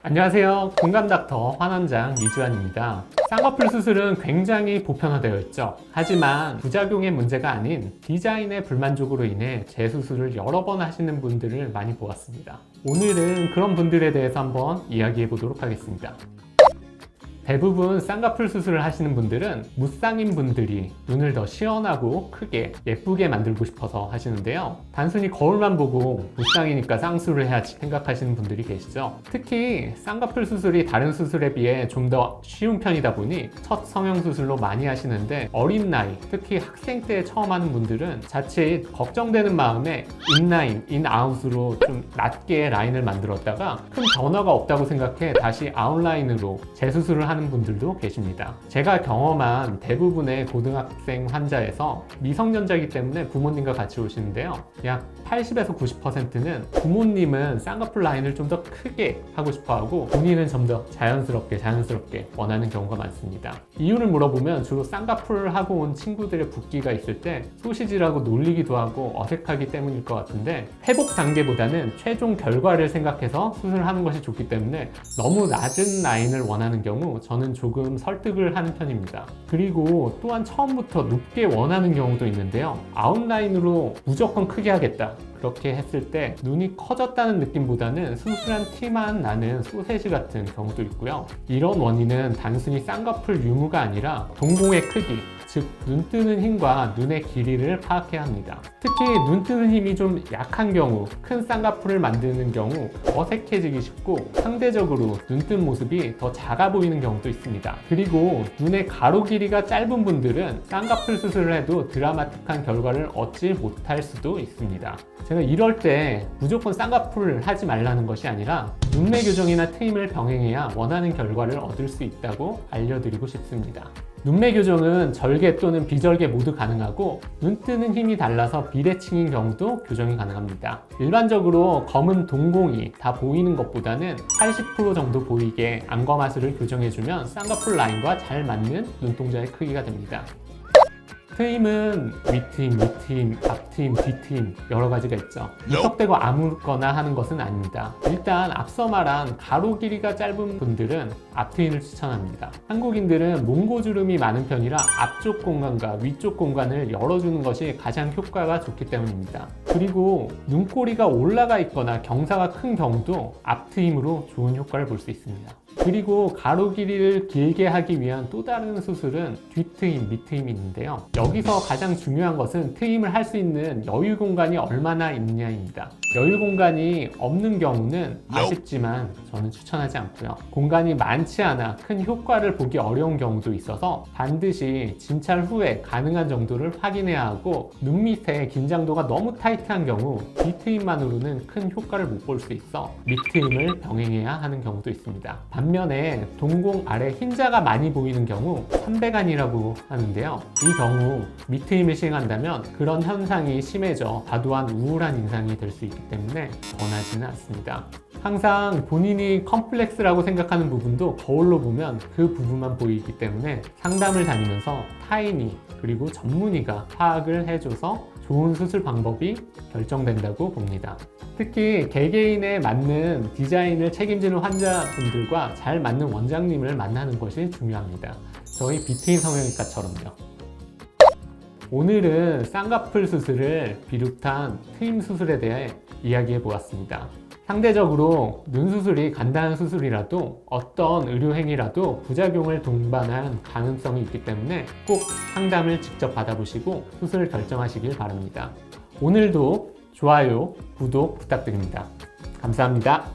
안녕하세요. 공감닥터 환원장 이주환입니다. 쌍꺼풀 수술은 굉장히 보편화되어 있죠. 하지만 부작용의 문제가 아닌 디자인의 불만족으로 인해 재수술을 여러 번 하시는 분들을 많이 보았습니다. 오늘은 그런 분들에 대해서 한번 이야기해 보도록 하겠습니다. 대부분 쌍꺼풀 수술을 하시는 분들은 무쌍인 분들이 눈을 더 시원하고 크게 예쁘게 만들고 싶어서 하시는데요. 단순히 거울만 보고 무쌍이니까 쌍수를 해야지 생각하시는 분들이 계시죠. 특히 쌍꺼풀 수술이 다른 수술에 비해 좀 더 쉬운 편이다 보니 첫 성형 수술로 많이 하시는데, 어린 나이, 특히 학생 때 처음 하는 분들은 자칫 걱정되는 마음에 인라인, 인아웃으로 좀 낮게 라인을 만들었다가 큰 변화가 없다고 생각해 다시 아웃라인으로 재수술을 하는 분들도 계십니다. 제가 경험한 대부분의 고등학생 환자에서 미성년자이기 때문에 부모님과 같이 오시는데요. 약 80에서 90%는 부모님은 쌍꺼풀 라인을 좀 더 크게 하고 싶어 하고 본인은 좀 더 자연스럽게 원하는 경우가 많습니다. 이유를 물어보면 주로 쌍꺼풀을 하고 온 친구들의 붓기가 있을 때 소시지라고 놀리기도 하고 어색하기 때문일 것 같은데, 회복 단계보다는 최종 결과를 생각해서 수술하는 것이 좋기 때문에 너무 낮은 라인을 원하는 경우 저는 조금 설득을 하는 편입니다. 그리고 또한 처음부터 높게 원하는 경우도 있는데요. 아웃라인으로 무조건 크게 하겠다, 그렇게 했을 때 눈이 커졌다는 느낌보다는 수술한 티만 나는 소세지 같은 경우도 있고요. 이런 원인은 단순히 쌍꺼풀 유무가 아니라 동공의 크기, 즉 눈 뜨는 힘과 눈의 길이를 파악해야 합니다. 특히 눈 뜨는 힘이 좀 약한 경우, 큰 쌍꺼풀을 만드는 경우 어색해지기 쉽고 상대적으로 눈 뜬 모습이 더 작아 보이는 경우도 있습니다. 그리고 눈의 가로 길이가 짧은 분들은 쌍꺼풀 수술을 해도 드라마틱한 결과를 얻지 못할 수도 있습니다. 제가 이럴 때 무조건 쌍꺼풀을 하지 말라는 것이 아니라 눈매 교정이나 트임을 병행해야 원하는 결과를 얻을 수 있다고 알려드리고 싶습니다. 눈매 교정은 절개 또는 비절개 모두 가능하고, 눈 뜨는 힘이 달라서 비대칭인 경우도 교정이 가능합니다. 일반적으로 검은 동공이 다 보이는 것보다는 80% 정도 보이게 안검하수를 교정해주면 쌍꺼풀 라인과 잘 맞는 눈동자의 크기가 됩니다. 트임은 윗트임, 밑트임, 앞트임, 뒤트임 여러 가지가 있죠. 무턱대고 아무거나 하는 것은 아닙니다. 일단 앞서 말한 가로 길이가 짧은 분들은 앞트임을 추천합니다. 한국인들은 몽고주름이 많은 편이라 앞쪽 공간과 위쪽 공간을 열어주는 것이 가장 효과가 좋기 때문입니다. 그리고 눈꼬리가 올라가 있거나 경사가 큰 경우도 앞트임으로 좋은 효과를 볼 수 있습니다. 그리고 가로 길이를 길게 하기 위한 또 다른 수술은 뒤트임, 밑트임이 있는데요. 여기서 가장 중요한 것은 트임을 할 수 있는 여유 공간이 얼마나 있느냐입니다. 여유 공간이 없는 경우는 아쉽지만 저는 추천하지 않고요. 공간이 많지 않아 큰 효과를 보기 어려운 경우도 있어서 반드시 진찰 후에 가능한 정도를 확인해야 하고, 눈 밑에 긴장도가 너무 타이트한 경우 뒤트임만으로는 큰 효과를 못 볼 수 있어 밑트임을 병행해야 하는 경우도 있습니다. 반면에 동공 아래 흰자가 많이 보이는 경우 삼배간이라고 하는데요. 이 경우 밑트임을 시행한다면 그런 현상이 심해져 과도한 우울한 인상이 될 수 있기 때문에 권하지는 않습니다. 항상 본인이 컴플렉스라고 생각하는 부분도 거울로 보면 그 부분만 보이기 때문에 상담을 다니면서 타인이 그리고 전문의가 파악을 해줘서 좋은 수술 방법이 결정된다고 봅니다. 특히 개개인에 맞는 디자인을 책임지는 환자분들과 잘 맞는 원장님을 만나는 것이 중요합니다. 저희 비트인 성형외과처럼요. 오늘은 쌍꺼풀 수술을 비롯한 트임 수술에 대해 이야기해 보았습니다. 상대적으로 눈 수술이 간단한 수술이라도 어떤 의료행위라도 부작용을 동반한 가능성이 있기 때문에 꼭 상담을 직접 받아보시고 수술을 결정하시길 바랍니다. 오늘도 좋아요, 구독 부탁드립니다. 감사합니다.